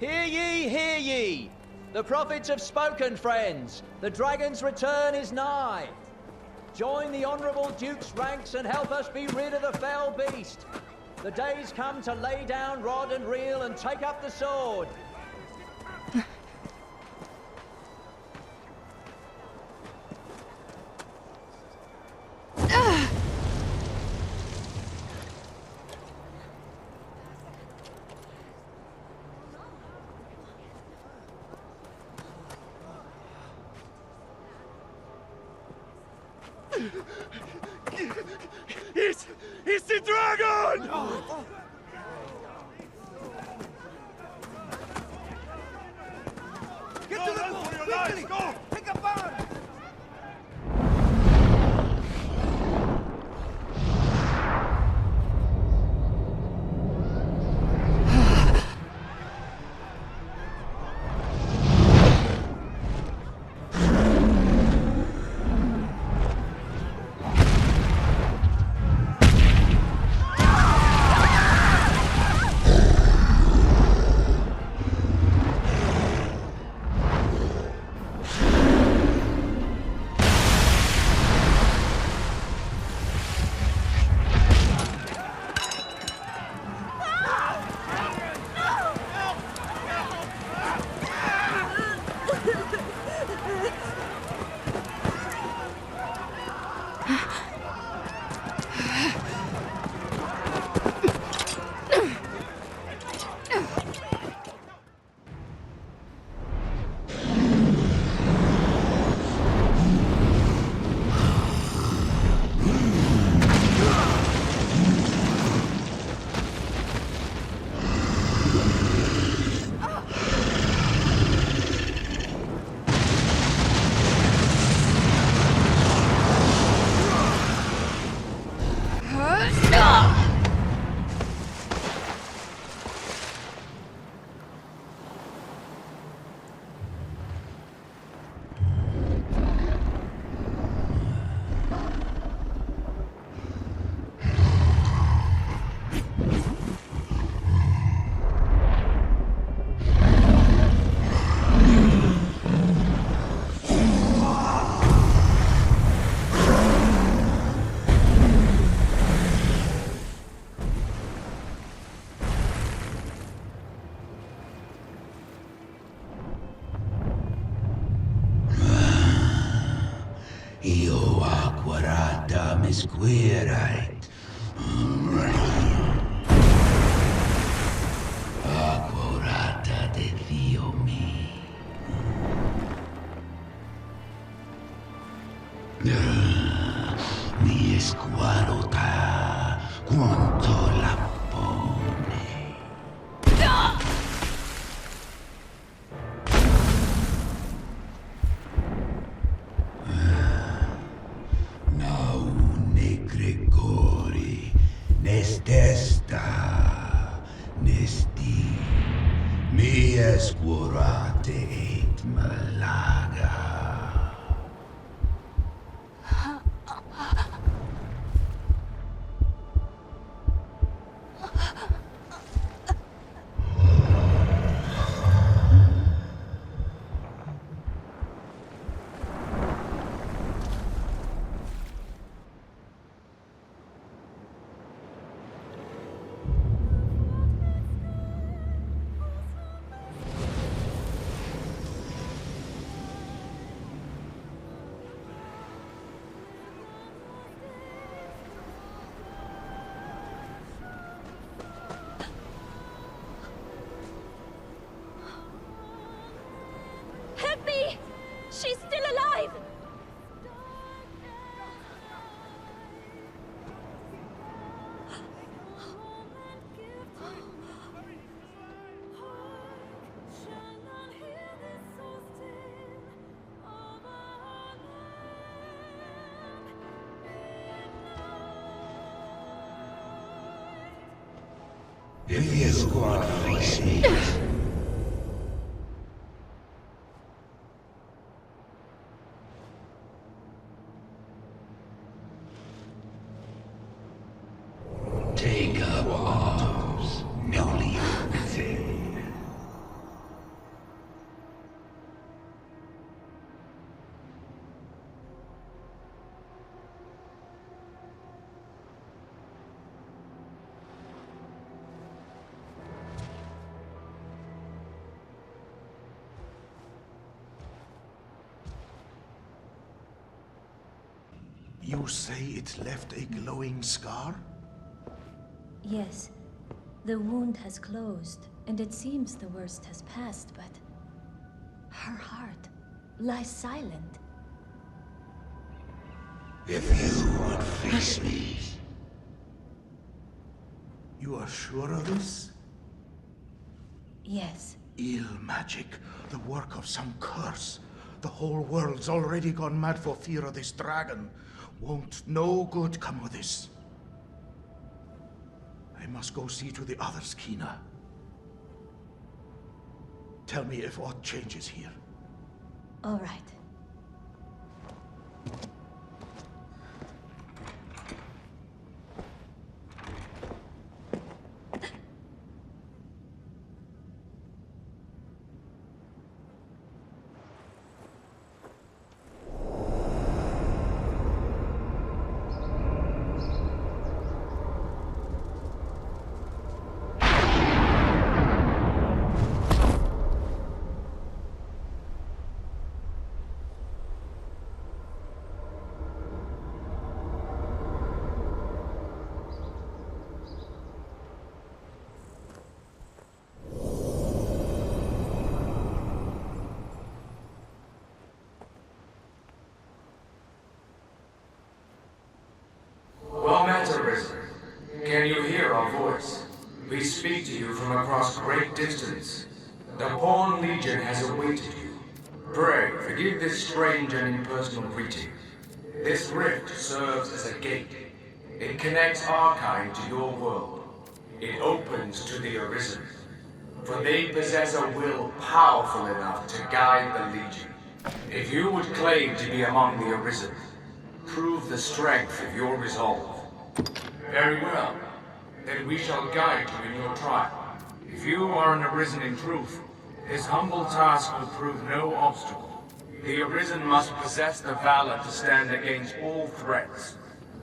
Hear ye, hear ye! The prophets have spoken, friends. The dragon's return is nigh. Join the honourable Duke's ranks and help us be rid of the fell beast. The day's come to lay down rod and reel and take up the sword. It's the dragon! Get to the boat! Quickly! Go! Take a burn! Io acquarata misquierait. Acquarata de Dio mi. Mi esquarota quanto la pone. Gregori, nestesta, nesti, mi escurate et malaga. Help me! She's still alive! If you squad sneaks. Take up arms, no leave. You say it left a glowing scar? Yes. The wound has closed, and it seems the worst has passed, but her heart lies silent. If you would face me. You are sure of this? Yes. Ill magic, the work of some curse. The whole world's already gone mad for fear of this dragon. Won't no good come of this. I must go see to the others, Kina. Tell me if aught changes here. All right. Can you hear our voice? We speak to you from across great distance. The Pawn Legion has awaited you. Pray, forgive this strange and impersonal greeting. This rift serves as a gate. It connects our kind to your world. It opens to the Arisen. For they possess a will powerful enough to guide the Legion. If you would claim to be among the Arisen, prove the strength of your resolve. Very well. Then we shall guide you in your trial. If you are an Arisen in truth, this humble task will prove no obstacle. The Arisen must possess the valor to stand against all threats,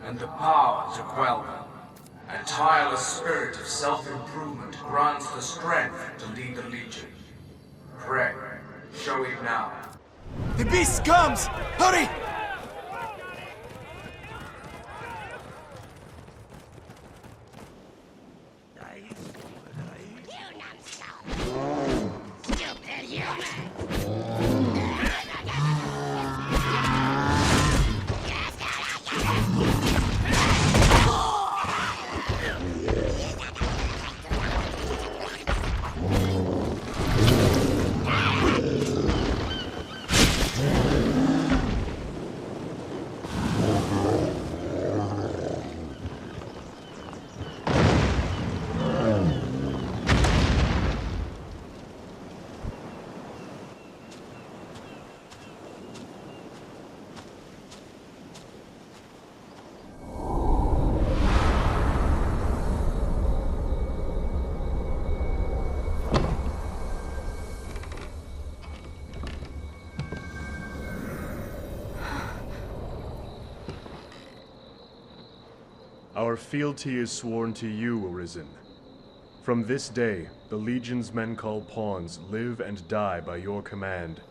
and the power to quell them. A tireless spirit of self-improvement grants the strength to lead the Legion. Pray, show it now. The beast comes! Hurry! Our fealty is sworn to you, Arisen. From this day, the Legion's men called pawns live and die by your command.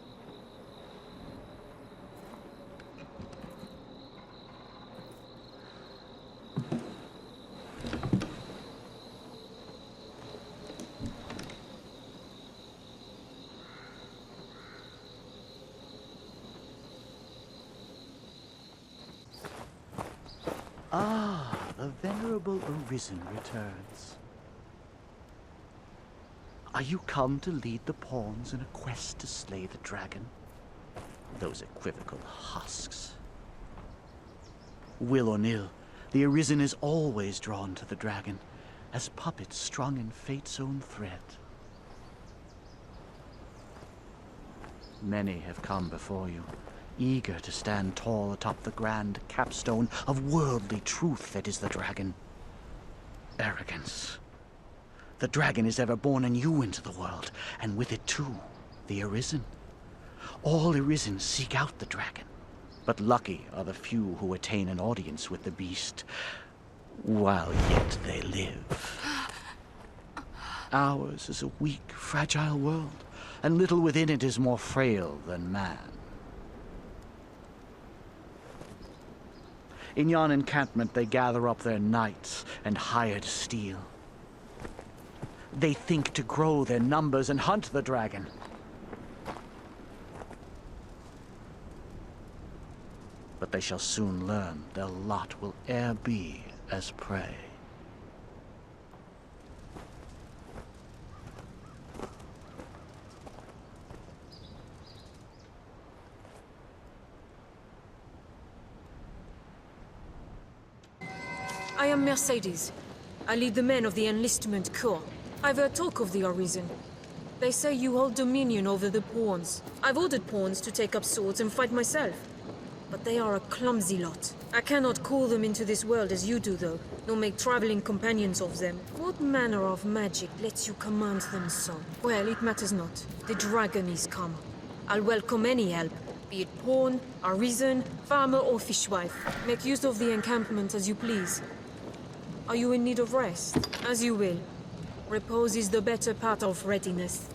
Ah, the venerable Arisen returns. Are you come to lead the pawns in a quest to slay the dragon? Those equivocal husks. Will or nill, the Arisen is always drawn to the dragon, as puppets strung in fate's own thread. Many have come before you, eager to stand tall atop the grand capstone of worldly truth that is the dragon. Arrogance. The dragon is ever born anew into the world, and with it too, the Arisen. All Arisen seek out the dragon, but lucky are the few who attain an audience with the beast, while yet they live. Ours is a weak, fragile world, and little within it is more frail than man. In yon encampment they gather up their knights and hired steel. They think to grow their numbers and hunt the dragon. But they shall soon learn their lot will e'er be as prey. I am Mercedes. I lead the men of the Enlistment Corps. I've heard talk of the Arisen. They say you hold dominion over the pawns. I've ordered pawns to take up swords and fight myself. But they are a clumsy lot. I cannot call them into this world as you do, though, nor make traveling companions of them. What manner of magic lets you command them so? Well, it matters not. The dragon is come. I'll welcome any help, be it pawn, arisen, farmer, or fishwife. Make use of the encampment as you please. Are you in need of rest? As you will. Repose is the better part of readiness.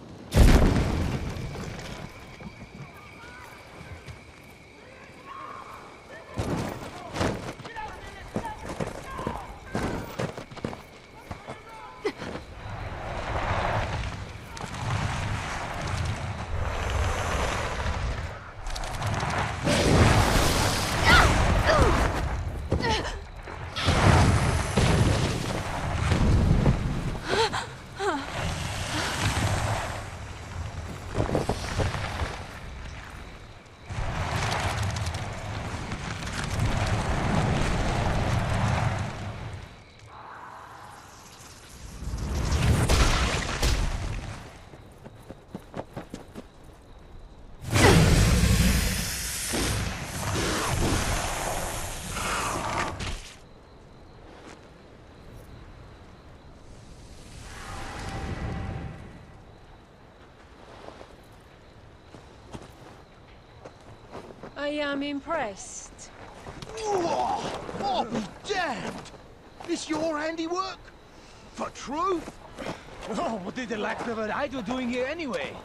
I am impressed. Oh, be damned! This your handiwork? For truth? Oh, what did the lack of an idol doing here anyway?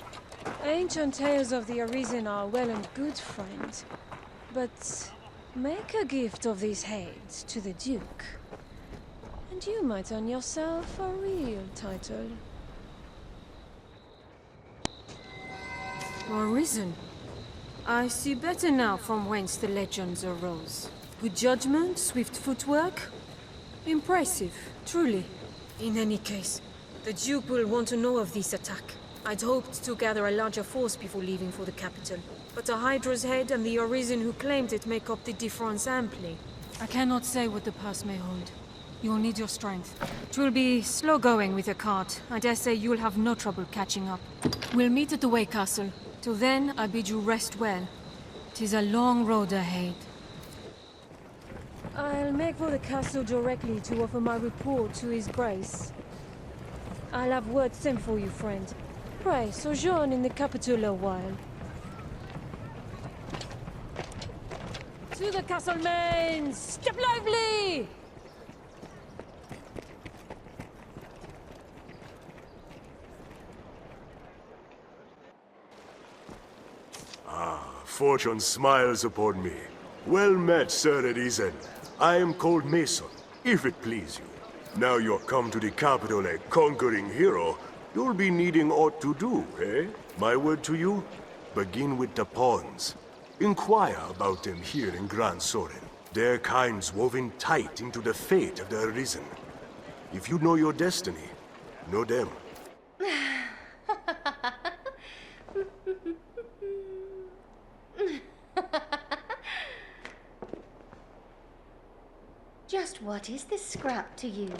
Ancient tales of the Arisen are well and good, friend. But make a gift of these heads to the Duke, and you might earn yourself a real title. Arisen? I see better now from whence the legends arose. Good judgment, swift footwork. Impressive, truly. In any case, the Duke will want to know of this attack. I'd hoped to gather a larger force before leaving for the capital, but the Hydra's head and the Arisen who claimed it make up the difference amply. I cannot say what the pass may hold. You'll need your strength. It will be slow going with a cart. I dare say you'll have no trouble catching up. We'll meet at the Way Castle. Till then, I bid you rest well. 'Tis a long road ahead. I'll make for the castle directly to offer my report to His Grace. I'll have word sent for you, friend. Pray, sojourn in the capital a while. To the castle mains! Step lively! Fortune smiles upon me. Well met, Sir Arisen. I am called Mason, if it please you. Now you're come to the capital a conquering hero, you'll be needing aught to do, eh? My word to you? Begin with the pawns. Inquire about them here in Grand Soren. Their kind's woven tight into the fate of the Arisen. If you know your destiny, know them. Just what is this scrap to you?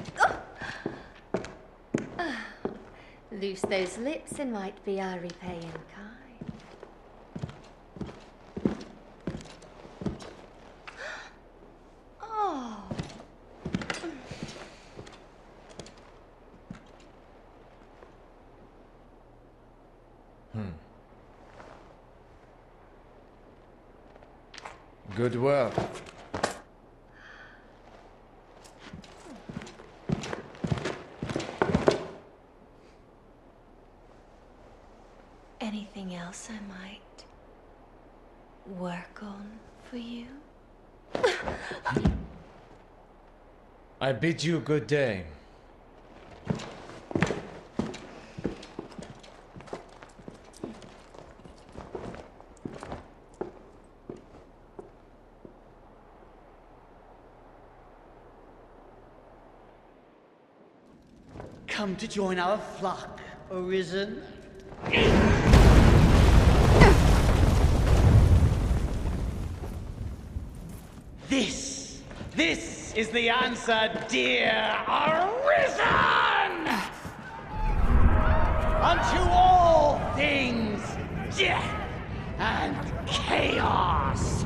Loose those lips and might be our repaying kind. Oh. Good work. Anything else I might work on for you? I bid you good day. Come to join our flock, Arisen. This is the answer, dear Arisen! Unto all things death and chaos!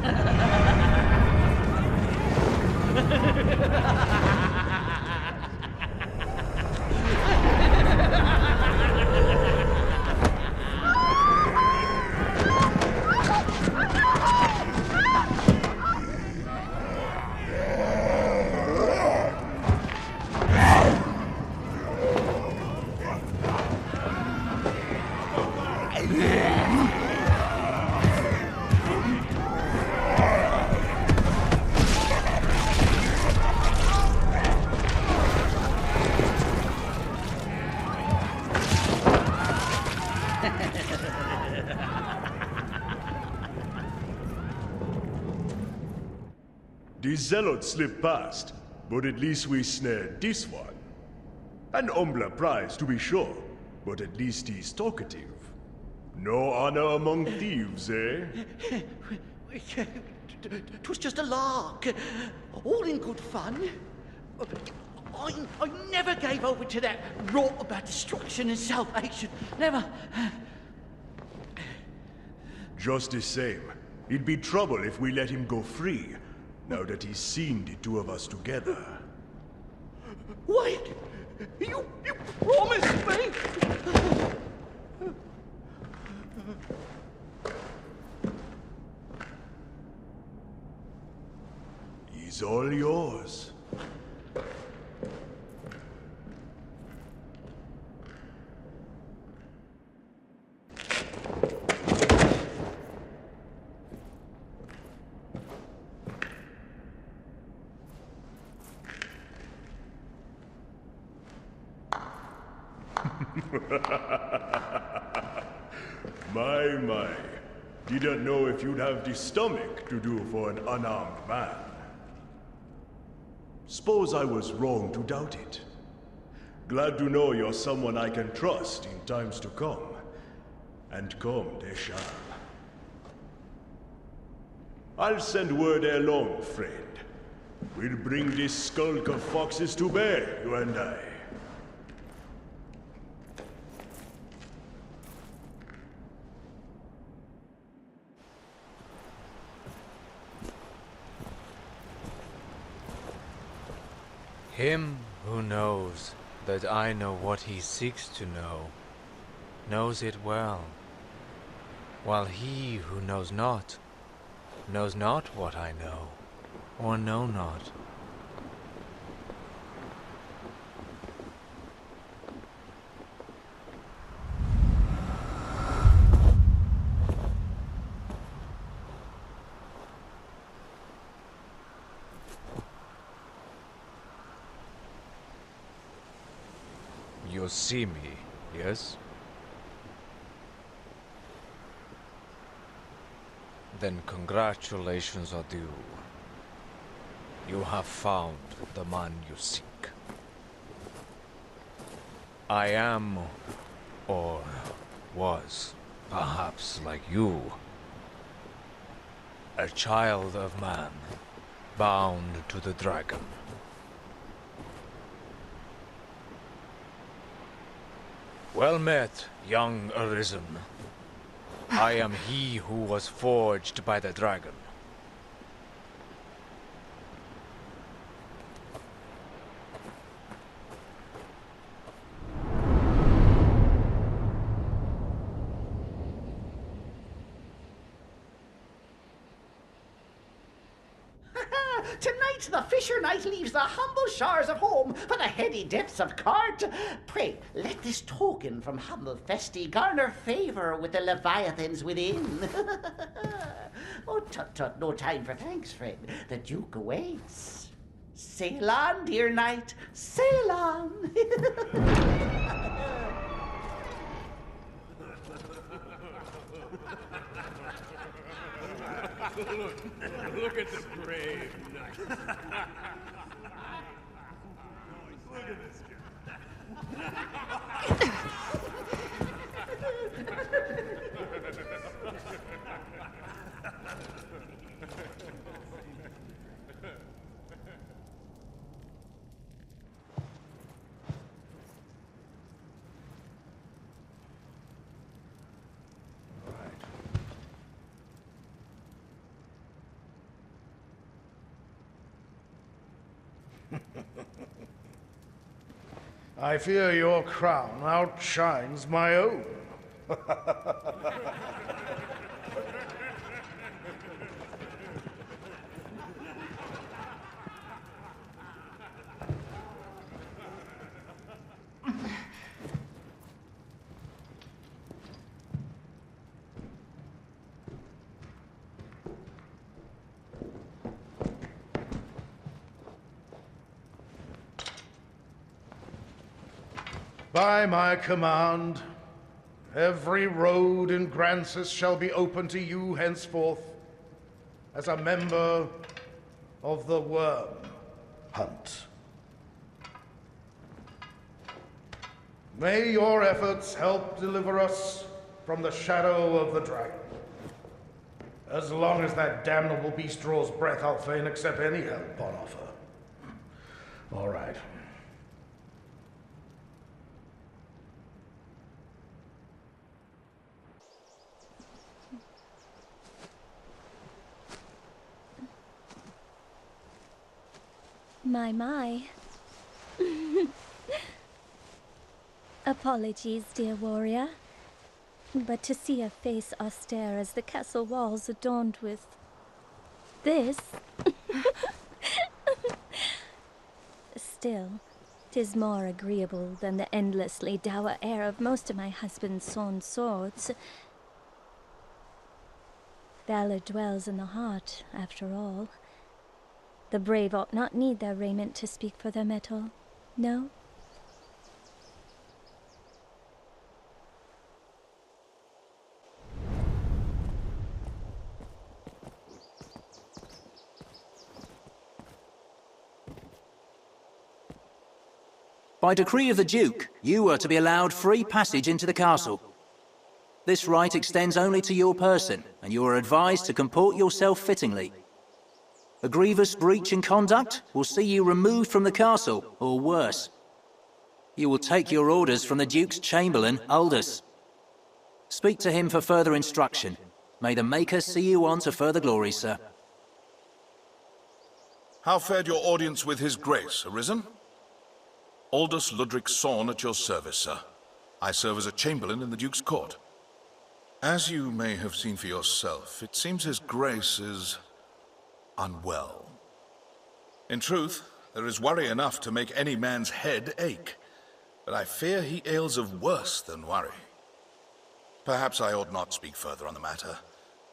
The zealots slipped past, but at least we snared this one. An humbler prize, to be sure, but at least he's talkative. No honor among thieves, eh? 'Twas just a lark, all in good fun. I never gave over to that rot about destruction and salvation. Never. Just the same, it'd be trouble if we let him go free, now that he's seen the two of us together. Wait! You promised me! He's all yours. My. Didn't know if you'd have the stomach to do for an unarmed man. Suppose I was wrong to doubt it. Glad to know you're someone I can trust in times to come. And come they shall. I'll send word ere long, friend. We'll bring this skulk of foxes to bear, you and I. Him who knows that I know what he seeks to know, knows it well, while he who knows not what I know, or know not. You see me, yes? Then congratulations are due. You have found the man you seek. I am, or was, perhaps like you, a child of man, bound to the dragon. Well met, young Arisen. I am he who was forged by the dragon. Tonight the fisher knight leaves the humble shores of home for the heady depths of court. Pray, let this token from humble Festi garner favour with the leviathans within. Oh, tut, no time for thanks, friend. The Duke awaits. Sail on, dear knight, sail on. Look at the brave knight. Look at this guy. I fear your crown outshines my own. By my command, every road in Grancis shall be open to you henceforth as a member of the Worm Hunt. May your efforts help deliver us from the shadow of the dragon. As long as that damnable beast draws breath, I'll fain accept any help on offer. All right. My. Apologies, dear warrior. But to see a face austere as the castle walls adorned with this... Still, 'tis more agreeable than the endlessly dour air of most of my husband's sawn swords. Valor dwells in the heart, after all. The brave ought not need their raiment to speak for their mettle, no? By decree of the Duke, you are to be allowed free passage into the castle. This right extends only to your person, and you are advised to comport yourself fittingly. A grievous breach in conduct will see you removed from the castle, or worse. You will take your orders from the Duke's Chamberlain, Aldous. Speak to him for further instruction. May the Maker see you on to further glory, sir. How fared your audience with His Grace, Arisen? Aldous Ludric Sorn at your service, sir. I serve as a Chamberlain in the Duke's court. As you may have seen for yourself, it seems His Grace is unwell. In truth, there is worry enough to make any man's head ache, but I fear he ails of worse than worry. Perhaps I ought not speak further on the matter,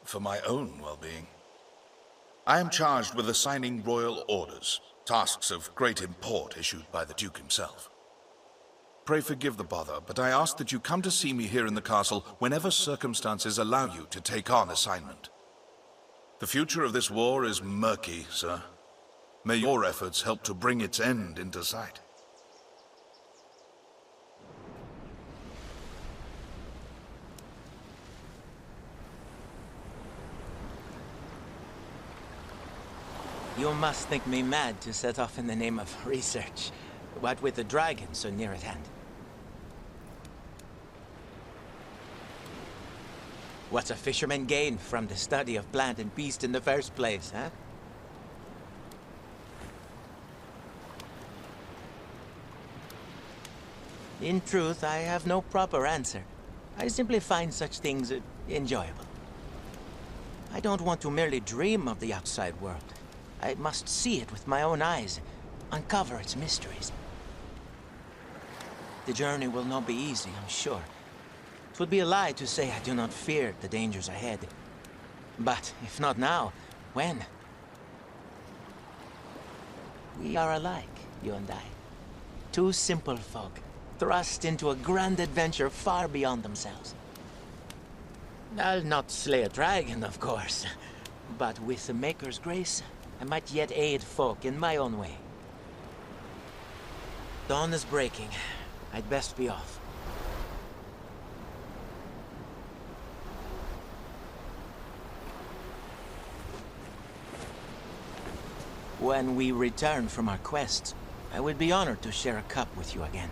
for my own well-being. I am charged with assigning royal orders, tasks of great import issued by the Duke himself. Pray forgive the bother, but I ask that you come to see me here in the castle whenever circumstances allow you to take on assignment. The future of this war is murky, sir. May your efforts help to bring its end into sight. You must think me mad to set off in the name of research, what with the dragon so near at hand. What's a fisherman gain from the study of plant and beast in the first place, huh? In truth, I have no proper answer. I simply find such things enjoyable. I don't want to merely dream of the outside world. I must see it with my own eyes, uncover its mysteries. The journey will not be easy, I'm sure. It would be a lie to say I do not fear the dangers ahead. But if not now, when? We are alike, you and I. Two simple folk, thrust into a grand adventure far beyond themselves. I'll not slay a dragon, of course, but with the Maker's grace, I might yet aid folk in my own way. Dawn is breaking. I'd best be off. When we return from our quest, I would be honored to share a cup with you again.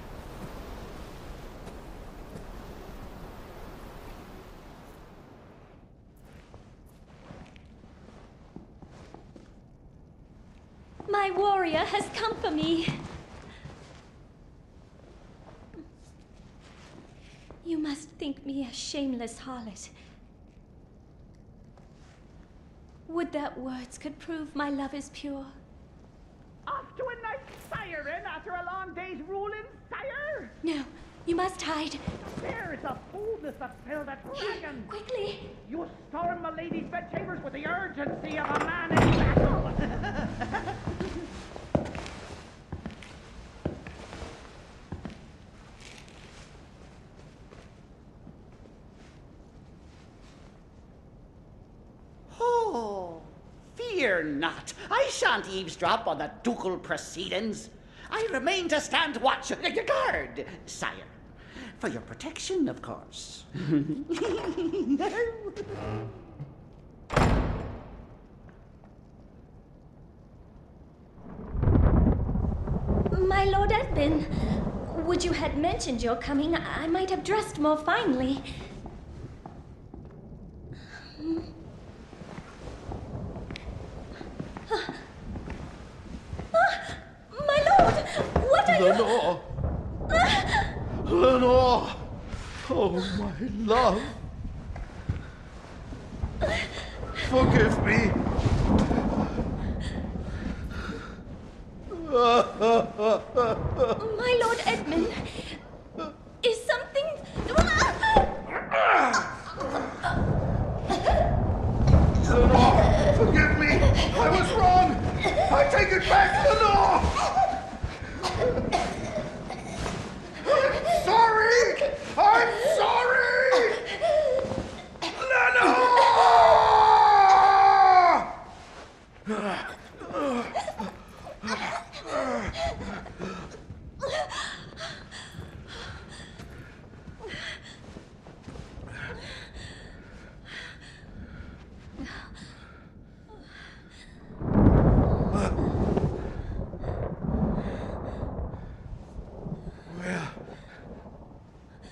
My warrior has come for me. You must think me a shameless harlot. Would that words could prove my love is pure. Off to a nice siren after a long day's ruling, sire? No, you must hide. There is the boldness that felled that dragon. Quickly. You storm my lady's bedchambers with the urgency of a man in battle. Oh, fear not. I shan't eavesdrop on the ducal proceedings. I remain to stand watch, guard, sire. For your protection, of course. My Lord Edmund, would you had mentioned your coming, I might have dressed more finely. My lord, what are Lenore! Lenore! Oh, my love! Forgive me! My Lord Edmund, is something... Lenore, forgive me! I was wrong! I take it back, Lenore! I'm sorry! I'm sorry! Lenore!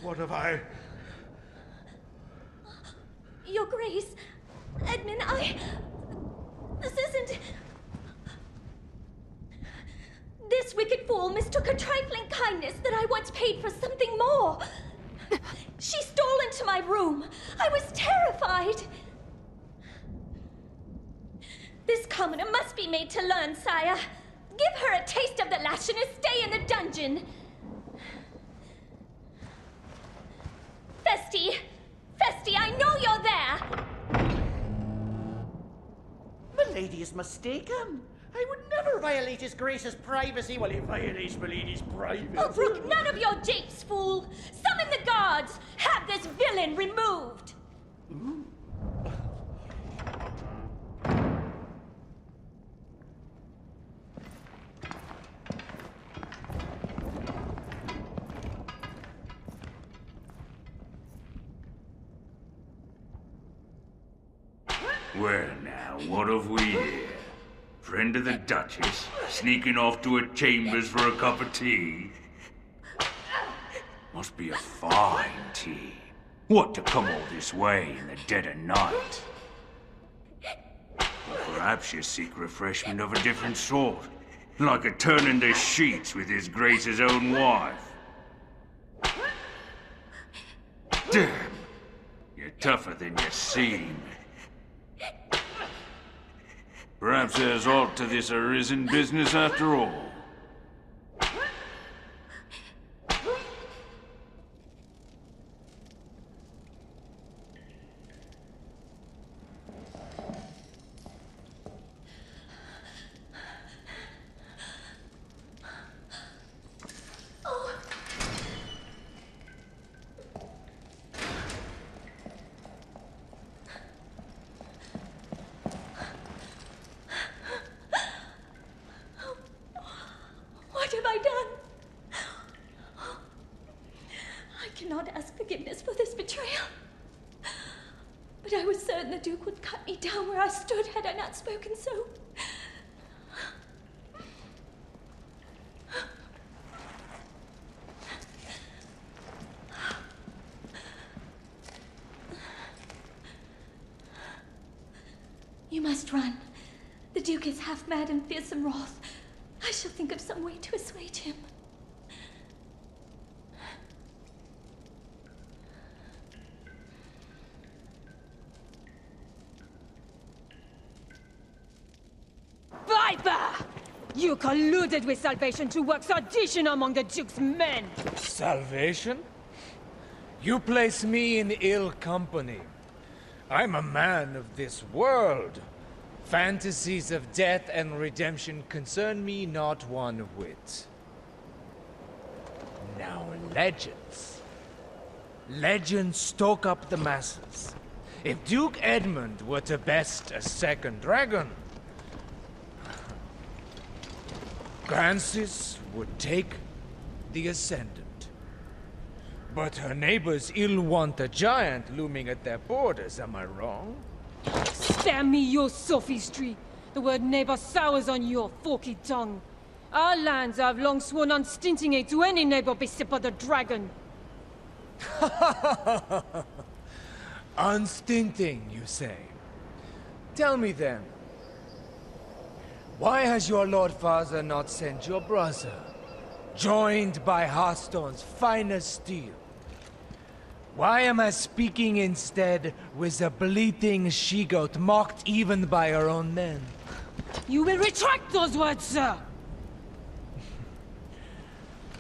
What have I... Your Grace, Edmund, This isn't... This wicked fool mistook a trifling kindness that I once paid for something more. She stole into my room. I was terrified. This commoner must be made to learn, sire. Give her a taste of the lash and a stay in the dungeon. Festi! Festi, I know you're there! Milady is mistaken. I would never violate his grace's privacy while he violates Milady's privacy. Oh, brook none of your japes, fool! Summon the guards! Have this villain removed! Well now, what have we here? Friend of the Duchess, sneaking off to her chambers for a cup of tea? Must be a fine tea. What to come all this way in the dead of night? Or perhaps you seek refreshment of a different sort, like a turn in the sheets with his Grace's own wife. Damn, you're tougher than you seem. Perhaps there's aught to this arisen business after all. the Duke would cut me down where I stood had I not spoken so. You must run. The Duke is half mad and fearsome wrath. I shall think of some way to assuage him. Viper! You colluded with Salvation to work sedition among the Duke's men! Salvation? You place me in ill company. I'm a man of this world. Fantasies of death and redemption concern me not one whit. Now legends. Legends stoke up the masses. If Duke Edmund were to best a second dragon, Francis would take the ascendant. But her neighbors ill want a giant looming at their borders, am I wrong? Spare me your sophistry! The word neighbor sours on your forky tongue. Our lands have long sworn unstinting aid to any neighbor beset by the dragon. Unstinting, you say? Tell me then, why has your Lord Father not sent your brother, joined by Hearthstone's finest steel? Why am I speaking instead with a bleating she-goat mocked even by her own men? You will retract those words, sir!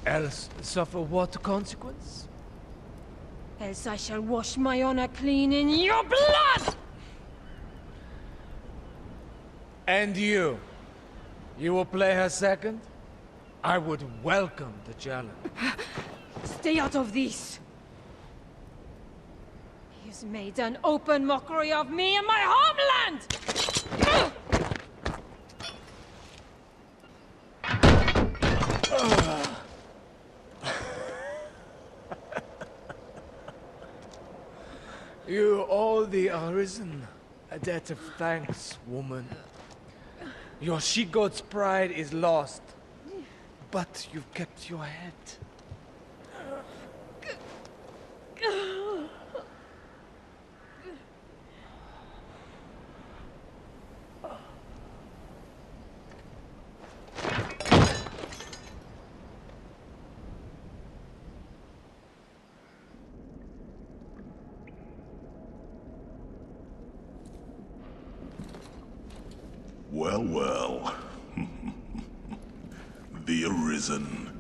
Else suffer what consequence? Else I shall wash my honor clean in your blood! And you? You will play her second? I would welcome the challenge. Stay out of this! He's made an open mockery of me and my homeland! You owe the Arisen a debt of thanks, woman. Your she-goat's pride is lost, but you've kept your head. Well, well. The Arisen,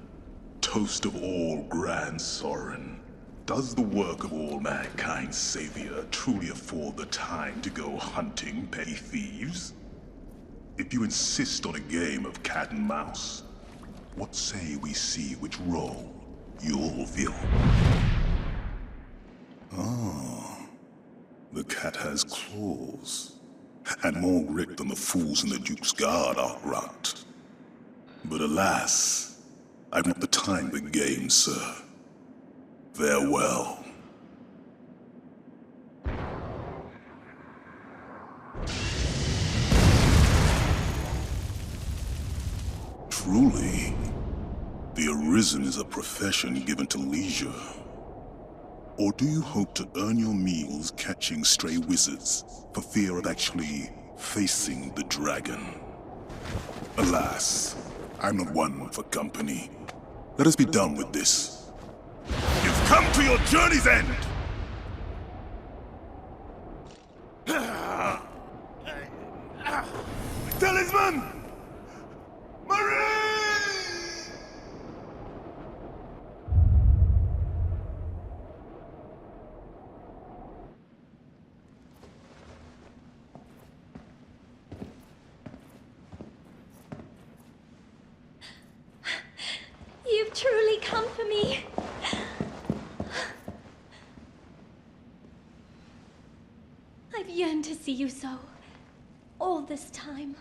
toast of all Grand Sorin. Does the work of all mankind's savior truly afford the time to go hunting petty thieves? If you insist on a game of cat and mouse, what say we see which role you'll fill? Ah, the cat has claws, and more grit than the fools in the Duke's Guard, I'll grant. But alas, I've not the time for games, sir. Farewell. Truly, the Arisen is a profession given to leisure. Or do you hope to earn your meals catching stray wizards for fear of actually facing the dragon? Alas, I'm not one for company. Let us be done with this. You've come to your journey's end! Talisman! Marie! You've truly come for me. I've yearned to see you so, all this time.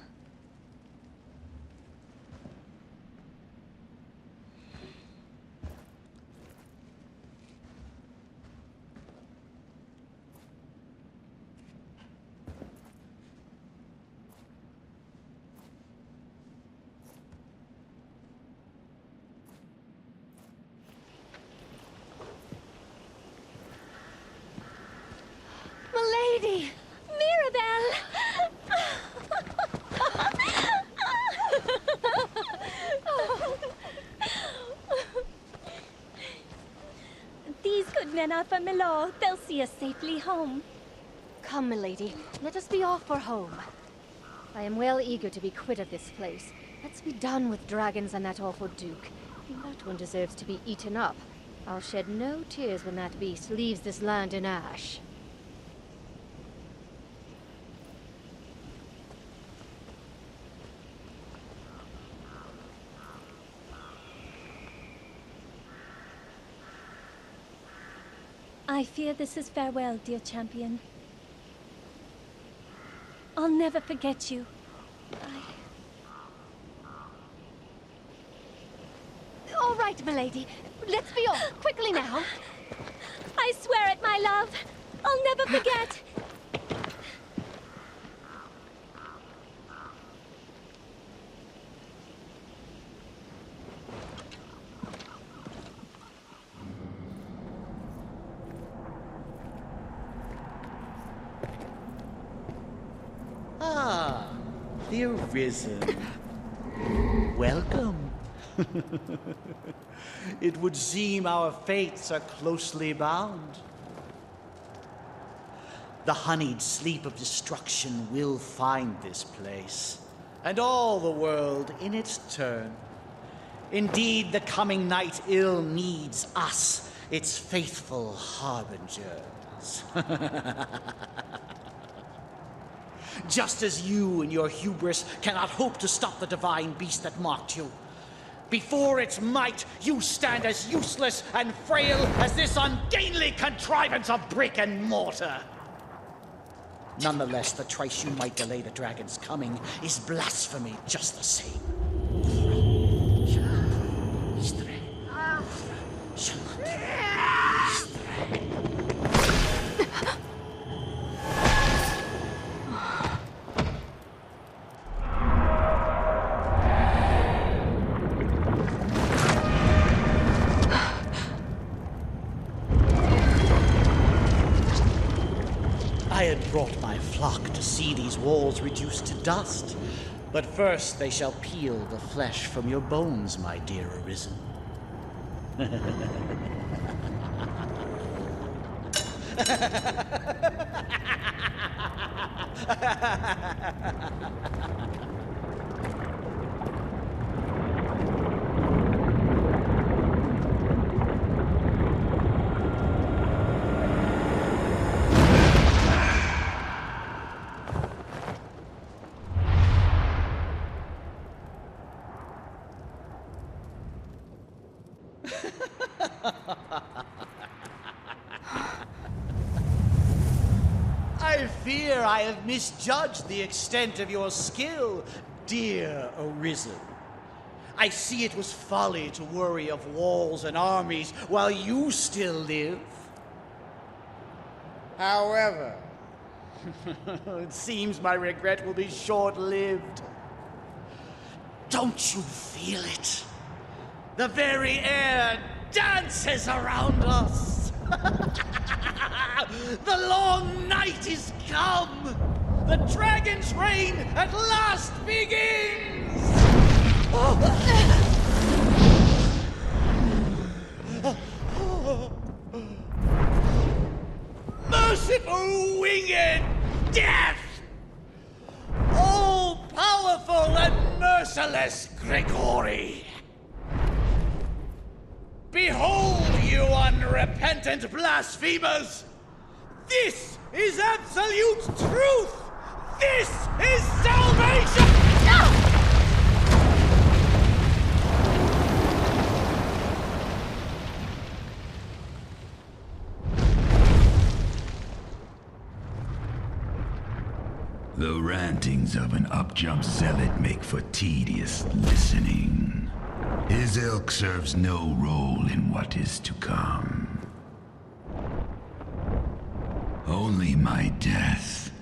Rena for Milord. They'll see us safely home. Come, milady. Let us be off for home. I am well eager to be quit of this place. Let's be done with dragons and that awful duke. That one deserves to be eaten up. I'll shed no tears when that beast leaves this land in ash. I fear this is farewell, dear champion. I'll never forget you. All right, milady. Let's be off. Quickly now. I swear it, my love. I'll never forget. Ah, the Arisen. Welcome. It would seem our fates are closely bound. The honeyed sleep of destruction will find this place, and all the world in its turn. Indeed, the coming night ill needs us, its faithful harbingers. Just as you and your hubris cannot hope to stop the divine beast that mocked you. Before its might, you stand as useless and frail as this ungainly contrivance of brick and mortar. Nonetheless, the trice you might delay the dragon's coming is blasphemy just the same. I had brought my flock to see these walls reduced to dust. But first they shall peel the flesh from your bones, my dear Arisen. I fear I have misjudged the extent of your skill, dear Arisen. I see it was folly to worry of walls and armies while you still live. However, it seems my regret will be short-lived. Don't you feel it? The very air dances around us. The long night is come. The dragon's reign at last begins. Merciful winged death! All powerful and merciless Grigori! Behold, you unrepentant blasphemers! This is absolute truth! This is salvation! The rantings of an up-jump zealot make for tedious listening. His ilk serves no role in what is to come. Only my death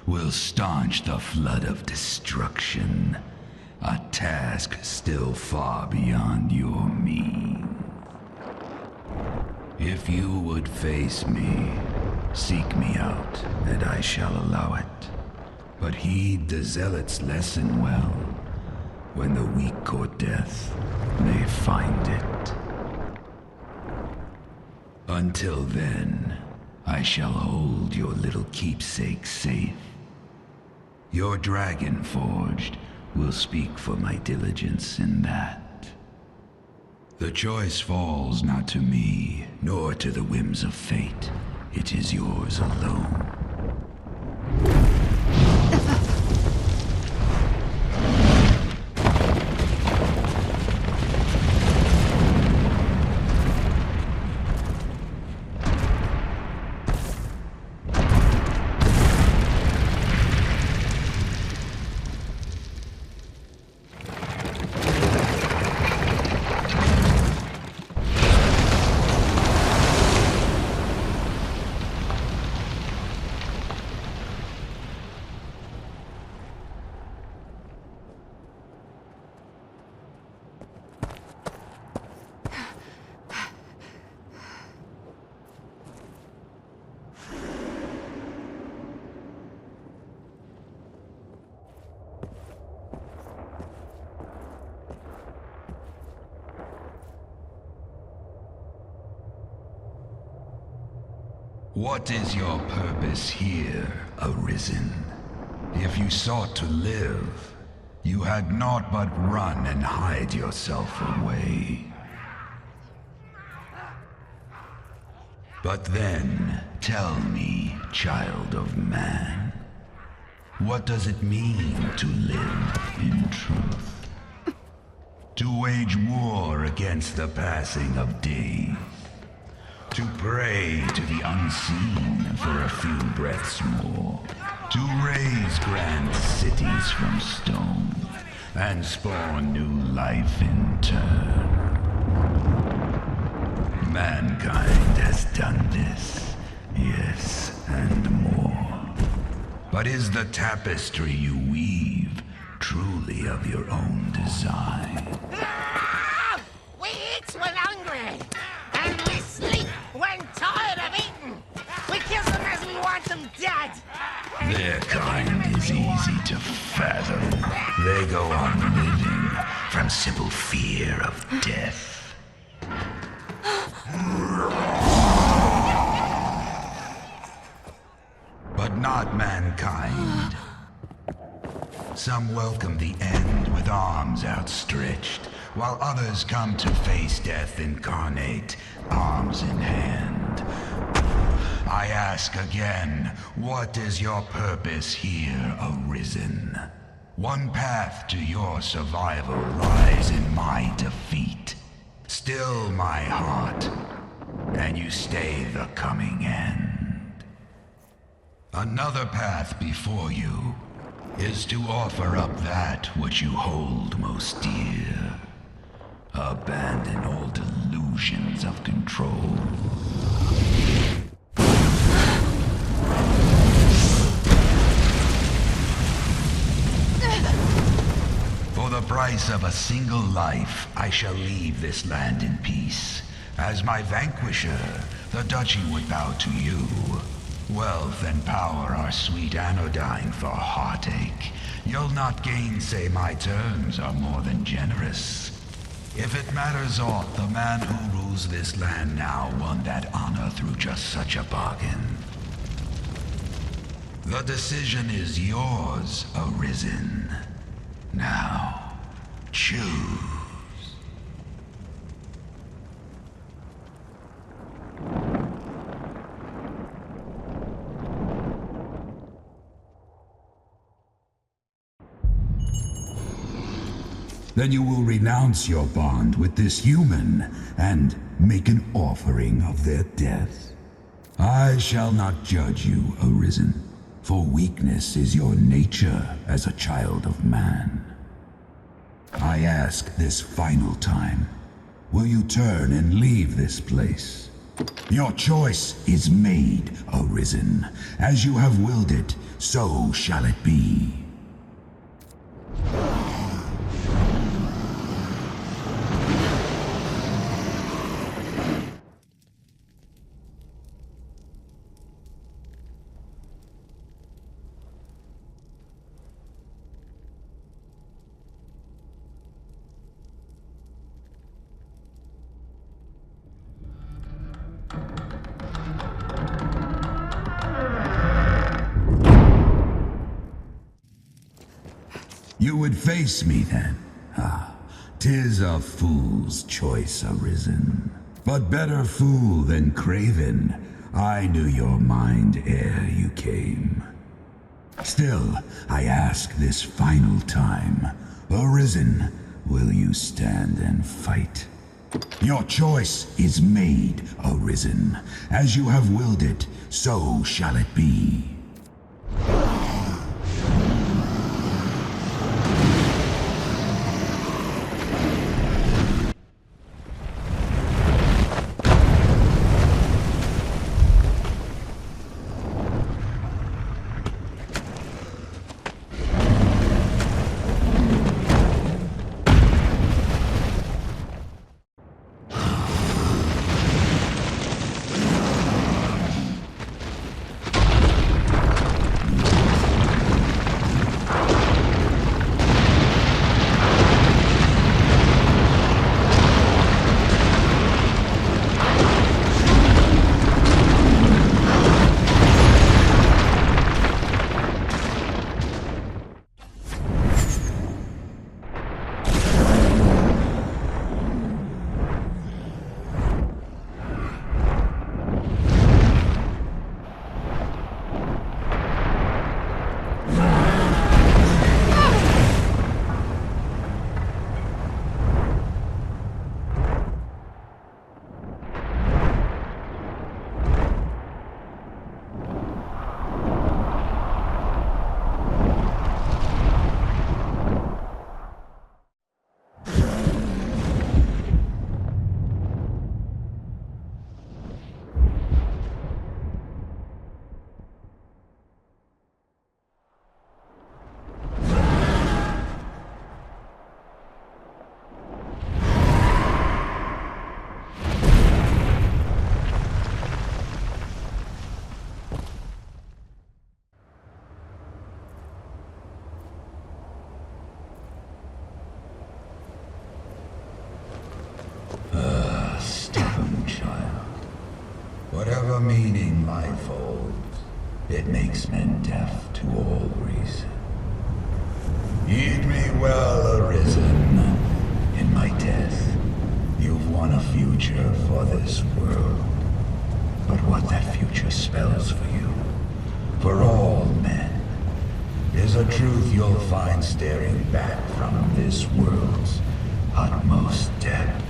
will staunch the flood of destruction, a task still far beyond your means. If you would face me, seek me out, and I shall allow it. But heed the zealot's lesson well. When the weak court death, they find it. Until then, I shall hold your little keepsake safe. Your dragon forged will speak for my diligence in that. The choice falls not to me, nor to the whims of fate. It is yours alone. What is your purpose here, Arisen? If you sought to live, you had naught but run and hide yourself away. But then, tell me, child of man, what does it mean to live in truth? To wage war against the passing of days? To pray to the unseen for a few breaths more? To raise grand cities from stone and spawn new life in turn? Mankind has done this, yes, and more. But is the tapestry you weave truly of your own design? We eat when hungry, and we sleep when tired of eating. We kill them as we want them dead. Their kind is easy to fathom. They go on living from simple fear of death. But not mankind. Some welcome the end with arms outstretched, while others come to face death incarnate, arms in hand. I ask again, what is your purpose here, Arisen? One path to your survival lies in my defeat. Still my heart, and you stay the coming end. Another path before you is to offer up that which you hold most dear. Abandon all delusions of control. For the price of a single life, I shall leave this land in peace. As my vanquisher, the duchy would bow to you. Wealth and power are sweet anodyne for heartache. You'll not gainsay my terms are more than generous. If it matters aught, the man who rules this land now won that honor through just such a bargain. The decision is yours, Arisen. Now, choose. Then you will renounce your bond with this human and make an offering of their death. I shall not judge you, Arisen, for weakness is your nature as a child of man. I ask this final time, will you turn and leave this place? Your choice is made, Arisen. As you have willed it, so shall it be. You would face me then? Ah, 'tis a fool's choice arisen. But better fool than craven. I knew your mind ere you came. Still, I ask this final time, Arisen, will you stand and fight? Your choice is made, Arisen. As you have willed it, so shall it be. Stubborn child. Whatever meaning life holds, it makes men deaf to all reason. Heed me well, Arisen. In my death, you've won a future for this world. But what that future spells for you, for all men, is a truth you'll find staring back from this world's utmost depth.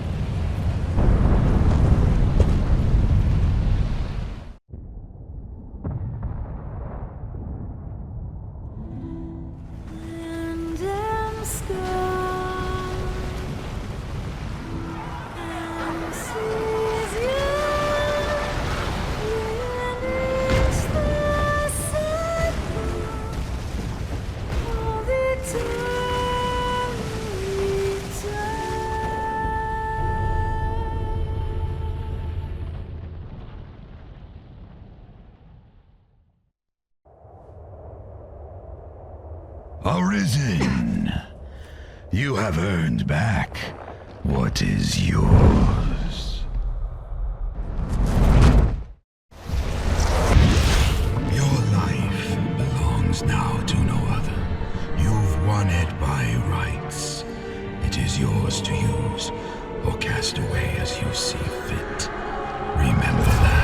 Arisen, you have earned back what is yours. Your life belongs now to no other. You've won it by rights. It is yours to use or cast away as you see fit. Remember that.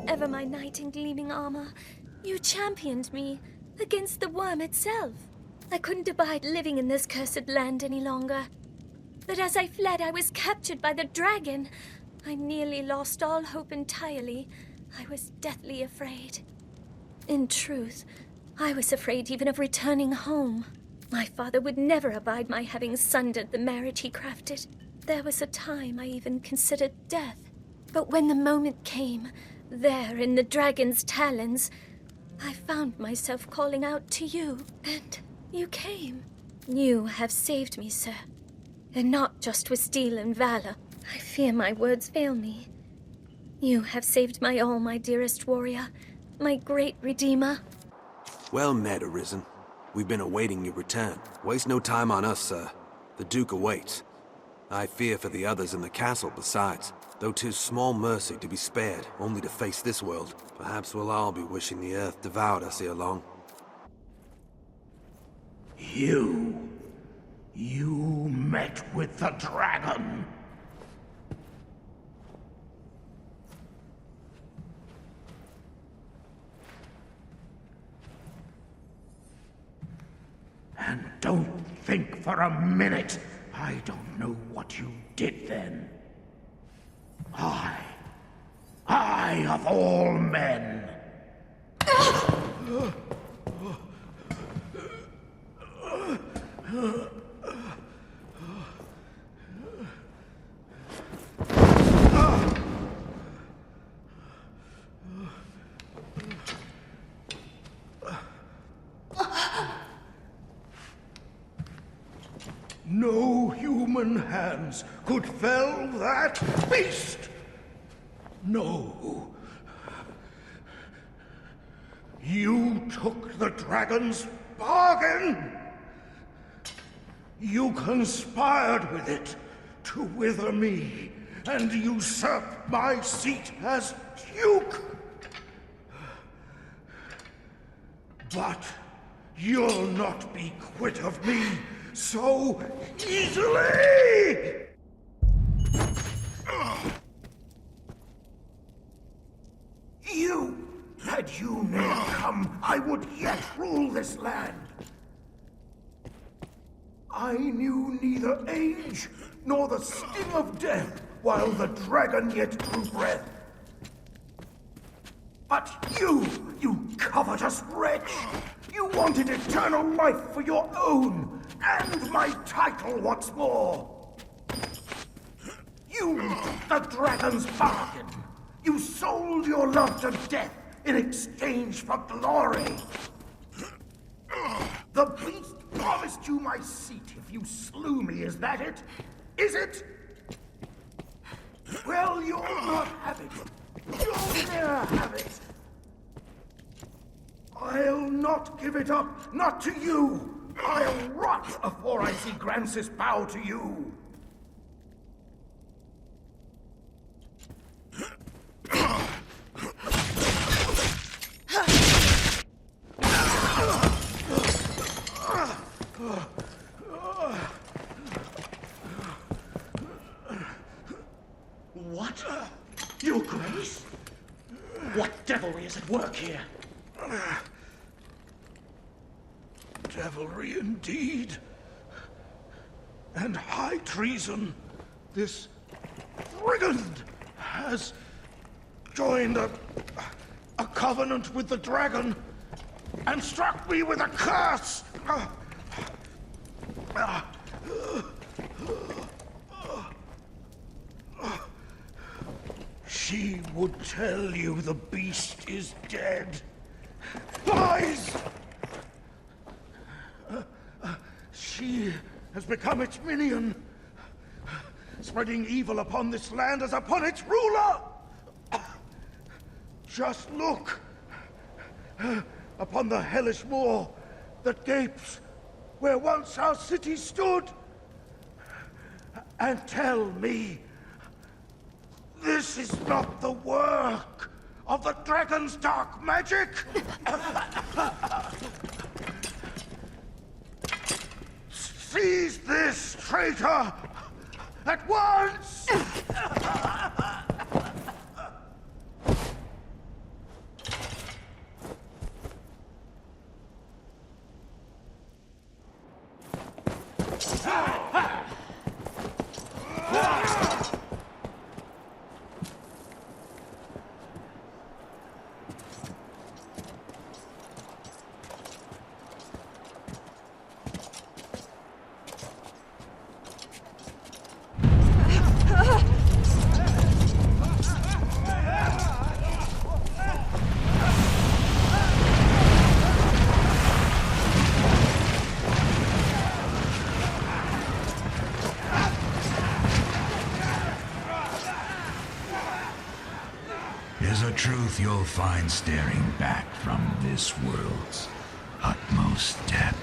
ever my knight in gleaming armor. You championed me against the worm itself. I couldn't abide living in this cursed land any longer. But as I fled, I was captured by the dragon. I nearly lost all hope entirely. I was deathly afraid. In truth, I was afraid even of returning home. My father would never abide my having sundered the marriage he crafted. There was a time I even considered death. But when the moment came, there in the dragon's talons, I found myself calling out to you, and you came. You have saved me, sir. And not just with steel and valor. I fear my words fail me. You have saved my all, my dearest warrior, my great redeemer. Well met, Arisen. We've been awaiting your return. Waste no time on us, sir. The Duke awaits. I fear for the others in the castle besides. Though 'tis small mercy to be spared, only to face this world. Perhaps we'll all be wishing the earth devoured us ere long. You met with the dragon. And don't think for a minute I don't know what you did then. I of all men. No human hands could fell that beast! No. You took the dragon's bargain! You conspired with it to wither me and usurp my seat as Duke! But you'll not be quit of me so easily! Had you never come, I would yet rule this land. I knew neither age nor the sting of death while the dragon yet drew breath. But you covetous wretch, you wanted eternal life for your own, and my title what's more. You took the dragon's bargain. You sold your love to death in exchange for glory. The beast promised you my seat if you slew me, is that it? Is it? Well, you'll not have it. You'll never have it. I'll not give it up, not to you. I'll rot before I see Grancis bow to you. What? Your Grace? What devilry is at work here? Devilry indeed. And high treason. This brigand has joined a covenant with the dragon and struck me with a curse. She would tell you the beast is dead. Lies! She has become its minion, spreading evil upon this land as upon its ruler. Just look upon the hellish moor that gapes where once our city stood, and tell me this is not the work of the dragon's dark magic? Seize this traitor at once! is a truth you'll find staring back from this world's utmost depth.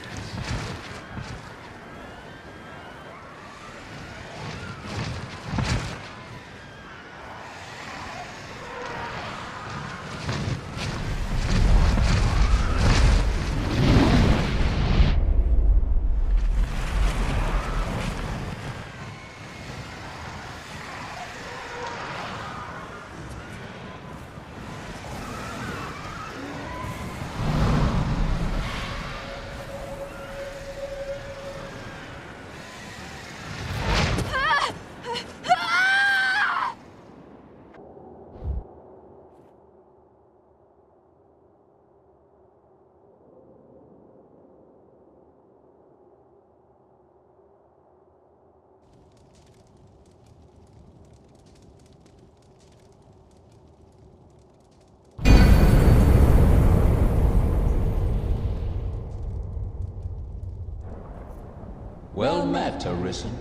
Well met, Arisen.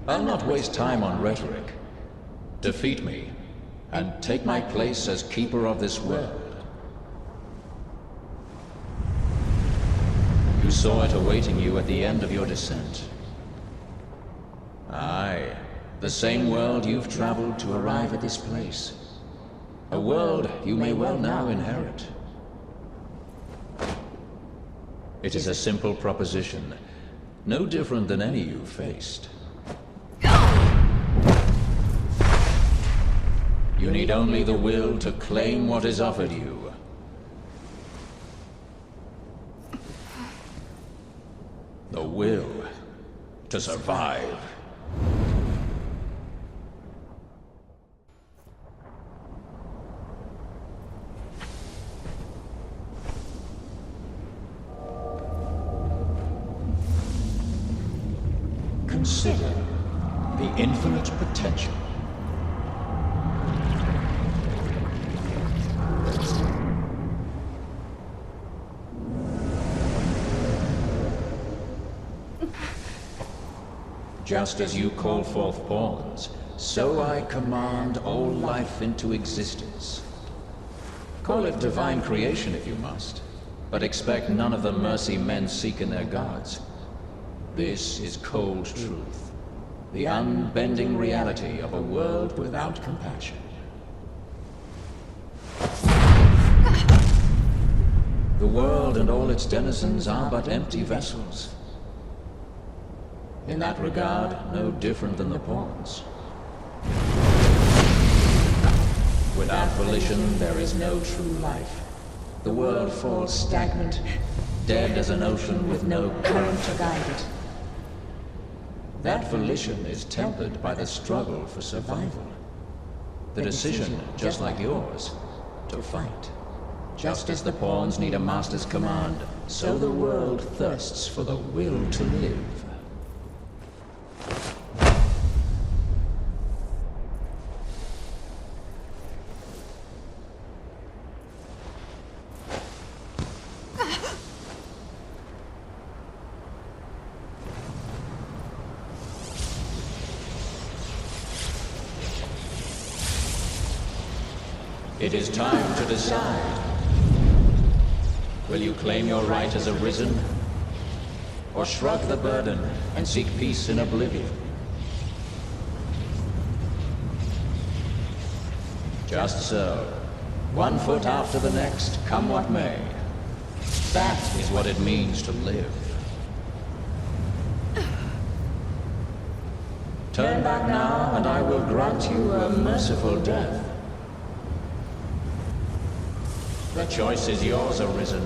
I'll not waste time on rhetoric. Defeat me, and take my place as keeper of this world. You saw it awaiting you at the end of your descent. Aye, the same world you've traveled to arrive at this place. A world you may well now inherit. It is a simple proposition, no different than any you've faced. You need only the will to claim what is offered you. The will to survive. Consider the infinite potential. Just as you call forth pawns, so I command all life into existence. Call it divine creation if you must, but expect none of the mercy men seek in their gods. This is cold truth, the unbending reality of a world without compassion. The world and all its denizens are but empty vessels. In that regard, no different than the pawns. Without volition, there is no true life. The world falls stagnant, dead as an ocean with no current to guide it. That volition is tempered by the struggle for survival. The decision, just like yours, to fight. Just as the pawns need a master's command, so the world thirsts for the will to live. It is time to decide. Will you claim your right as Arisen? Or shrug the burden and seek peace in oblivion? Just so. One foot after the next, come what may. That is what it means to live. Turn back now, and I will grant you a merciful death. The choice is yours, Arisen.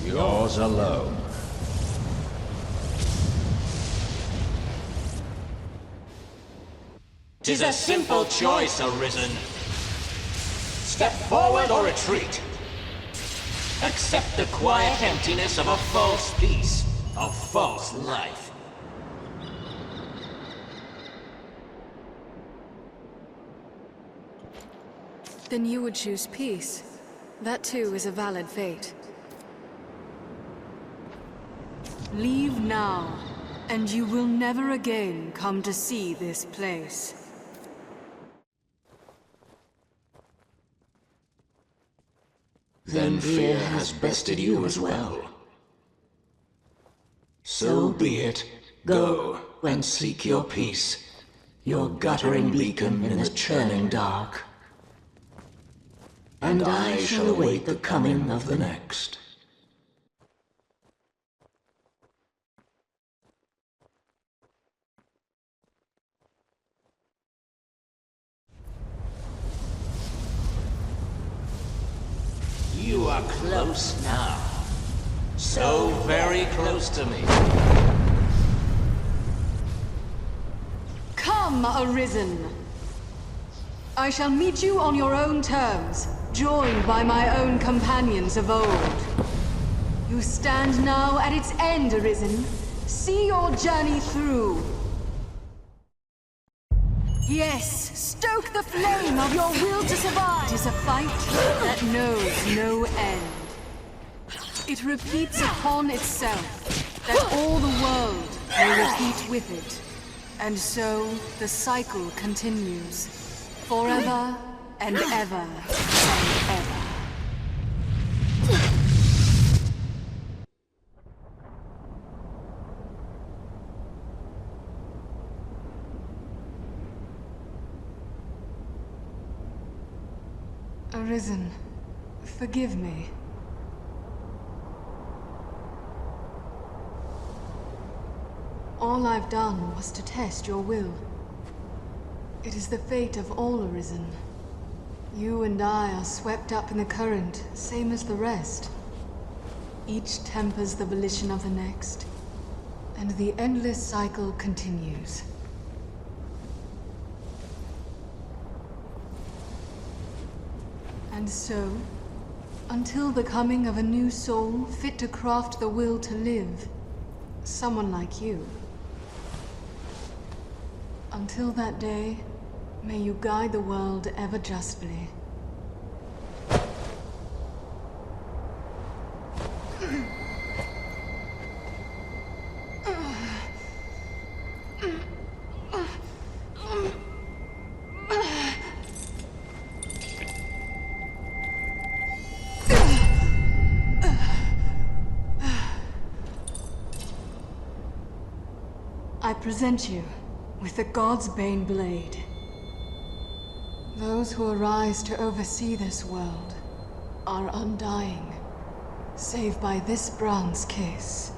Yours alone. 'Tis a simple choice, Arisen. Step forward or retreat. Accept the quiet emptiness of a false peace, a false life. Then you would choose peace. That too is a valid fate. Leave now, and you will never again come to see this place. Then fear has bested you as well. So be it. Go and seek your peace, your guttering beacon in the churning dark. And I shall await the coming of the next. You are close now. So very close to me. Come, Arisen. I shall meet you on your own terms, joined by my own companions of old. You stand now at its end, Arisen. See your journey through. Yes, stoke the flame of your will to survive. It is a fight that knows no end. It repeats upon itself, that all the world may repeat with it. And so, the cycle continues. Forever and ever and ever. Arisen, forgive me. All I've done was to test your will. It is the fate of all Arisen. You and I are swept up in the current, same as the rest. Each tempers the volition of the next, and the endless cycle continues. And so, until the coming of a new soul fit to craft the will to live, someone like you. Until that day, may you guide the world ever justly. I present you with the God's Bane Blade. Those who arise to oversee this world are undying, save by this bronze kiss.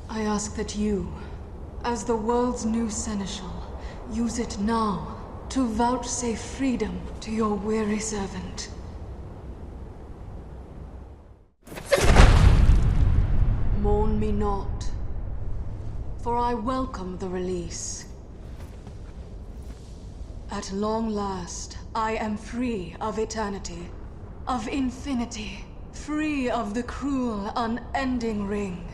I ask that you, as the world's new seneschal, use it now to vouchsafe freedom to your weary servant. Mourn me not, for I welcome the release. At long last, I am free of eternity, of infinity, free of the cruel, unending ring.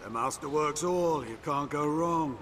The masterworks all, you can't go wrong.